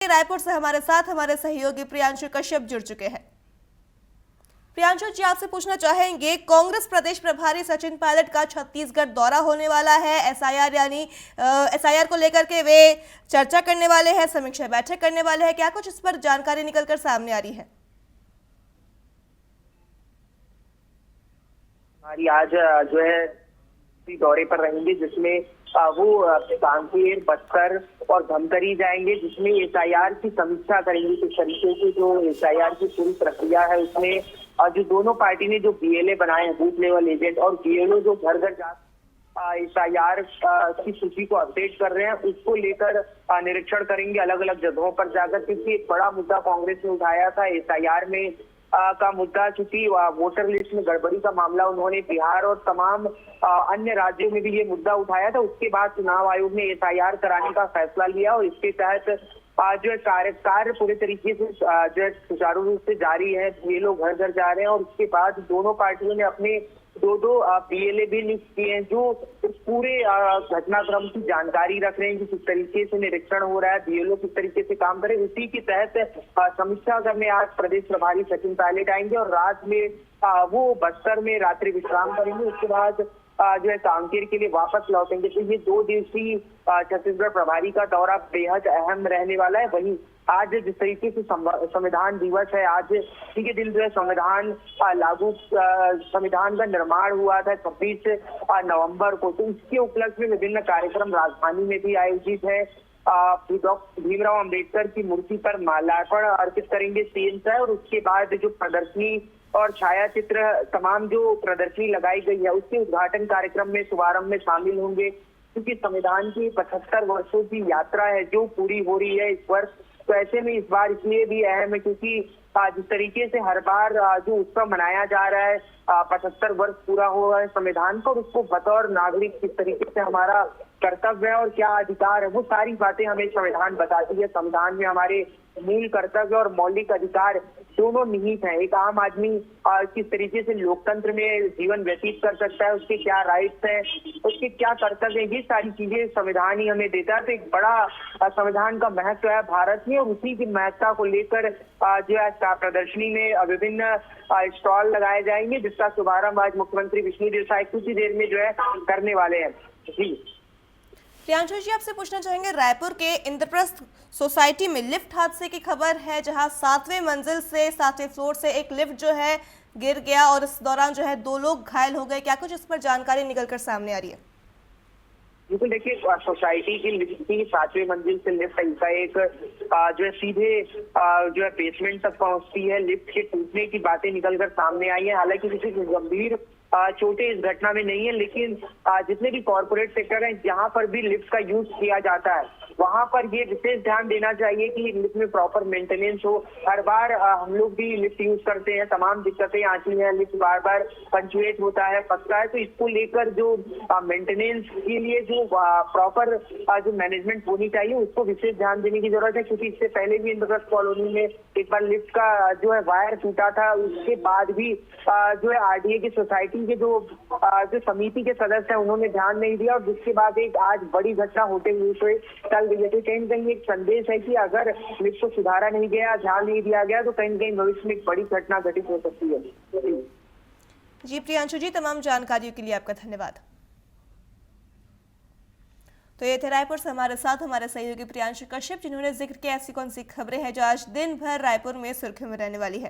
रायपुर से हमारे साथ हमारे सहयोगी प्रियांशु कश्यप जुड़ चुके हैं। प्रियांशु जी, आपसे पूछना चाहेंगे, कांग्रेस प्रदेश प्रभारी सचिन पायलट का छत्तीसगढ़ दौरा होने वाला है। एसआईआर यानी एसआईआर को लेकर के वे चर्चा करने वाले हैं, समीक्षा बैठक करने वाले हैं। क्या कुछ इस पर जानकारी निकलकर सामने आ रही है? हमारी आज जो है दौरे पर रहेंगे, जिसमें वो कांकेर, बस्तर और धमतरी जाएंगे, जिसमें एसआईआर की समीक्षा करेंगे। किस तरीके से जो एसआईआर की पूरी प्रक्रिया है उसमें जो दोनों पार्टी ने जो बीएलए बनाए हैं, बूथ लेवल एजेंट, और बीएलओ जो घर घर जा एसआईआर की सूची को अपडेट कर रहे हैं, उसको लेकर निरीक्षण करेंगे अलग अलग जगहों पर जाकर। क्योंकि एक बड़ा मुद्दा कांग्रेस ने उठाया था एसआईआर में का मुद्दा, चूंकि वोटर लिस्ट में गड़बड़ी का मामला उन्होंने बिहार और तमाम अन्य राज्यों में भी ये मुद्दा उठाया था। उसके बाद चुनाव आयोग ने एसआईआर कराने का फैसला लिया और इसके तहत जो है कार्य पूरे तरीके से जो है सुचारू रूप से जारी है। ये लोग घर घर जा रहे हैं और उसके बाद दोनों पार्टियों ने अपने दो बीएलए भी नियुक्त किए हैं, जो इस पूरे घटनाक्रम की जानकारी रख रहे हैं कि किस तरीके से निरीक्षण हो रहा है, बीएलओ किस तरीके से काम करे। उसी के तहत समीक्षा करने आज प्रदेश प्रभारी सचिन पायलट आएंगे और रात में वो बस्तर में रात्रि विश्राम करेंगे। उसके बाद जो है कांकेर के लिए वापस लौटेंगे। तो ये 2 दिवसीय छत्तीसगढ़ प्रभारी का दौरा बेहद अहम रहने वाला है। वहीं आज जिस तरीके से संविधान दिवस है, आज इसी के दिन जो है संविधान संविधान का निर्माण हुआ था 26 नवंबर को। तो इसके उपलक्ष्य में विभिन्न कार्यक्रम राजधानी में भी आयोजित है। डॉक्टर भीमराव अंबेडकर की मूर्ति पर माल्यार्पण अर्पित करेंगे सीएम साहब, और उसके बाद जो प्रदर्शनी और छाया चित्र तमाम जो प्रदर्शनी लगाई गई है उसके उद्घाटन कार्यक्रम में शुभारंभ में शामिल होंगे। क्योंकि संविधान की 75 वर्षों की यात्रा है जो पूरी हो रही है इस वर्ष, तो ऐसे में इस बार इसलिए भी अहम है क्योंकि जिस तरीके से हर बार जो उत्सव मनाया जा रहा है 75 वर्ष पूरा हो रहा है संविधान पर, उसको बतौर नागरिक किस तरीके से हमारा कर्तव्य है और क्या अधिकार है, वो सारी बातें हमें संविधान बताती है। संविधान में हमारे मूल कर्तव्य और मौलिक अधिकार दोनों निहित हैं। एक आम आदमी किस तरीके से लोकतंत्र में जीवन व्यतीत कर सकता है, उसके क्या राइट्स हैं, उसके क्या कर्तव्य हैं, ये सारी चीजें संविधान ही हमें देता है। तो एक बड़ा संविधान का महत्व है भारत में, और उसी की महत्ता को लेकर जो है प्रदर्शनी में विभिन्न स्टॉल लगाए जाएंगे, जिसका शुभारंभ आज मुख्यमंत्री विष्णुदेव साय कुछ ही देर में जो है करने वाले हैं। जी प्रियांशु जी, आपसे पूछना चाहेंगे, रायपुर के इंद्रप्रस्थ सोसाइटी में लिफ्ट हादसे की खबर है, जहां 7वें मंजिल से 7वें फ्लोर से एक लिफ्ट जो है गिर गया और इस दौरान जो है 2 लोग घायल हो गए। क्या कुछ इस पर जानकारी निकलकर सामने आ रही है? बिल्कुल, देखिए सोसाइटी की लिफ्ट की 7वें मंजिल से लिफ्ट एक जो है सीधे जो है बेसमेंट तक पहुंचती है। लिफ्ट के टूटने की बातें निकलकर सामने आई है। हालांकि किसी गंभीर चोटें इस घटना में नहीं है, लेकिन जितने भी कॉर्पोरेट सेक्टर हैं जहां पर भी लिफ्ट का यूज किया जाता है वहां पर ये विशेष ध्यान देना चाहिए कि लिफ्ट में प्रॉपर मेंटेनेंस हो। हर बार हम लोग भी लिफ्ट यूज करते हैं, तमाम दिक्कतें आती हैं, लिफ्ट बार बार पंचुएट होता है, फंसता है। तो इसको लेकर जो मेंटेनेंस के लिए जो प्रॉपर जो मैनेजमेंट होनी चाहिए उसको विशेष ध्यान देने की जरूरत है। क्योंकि इससे पहले भी इंद्रप्रस्थ कॉलोनी में एक बार लिफ्ट का जो है वायर टूटा था, उसके बाद भी जो है आरडीए की सोसाइटी के जो समिति के सदस्य हैं उन्होंने ध्यान नहीं दिया, और जिसके बाद एक आज बड़ी घटना होते हुए टल गई है। तो कहीं कहीं एक संदेश है कि अगर लिफ्ट को सुधारा नहीं गया, ध्यान नहीं दिया गया, तो कहीं कहीं भविष्य में एक बड़ी घटना घटित हो सकती है। जी प्रियांशु जी, तमाम जानकारियों के लिए आपका धन्यवाद। तो ये थे रायपुर से हमारे साथ हमारे सहयोगी प्रियांशु कश्यप, जिन्होंने जिक्र किया ऐसी कौन सी खबरें हैं जो आज दिन भर रायपुर में सुर्खियों में रहने वाली है।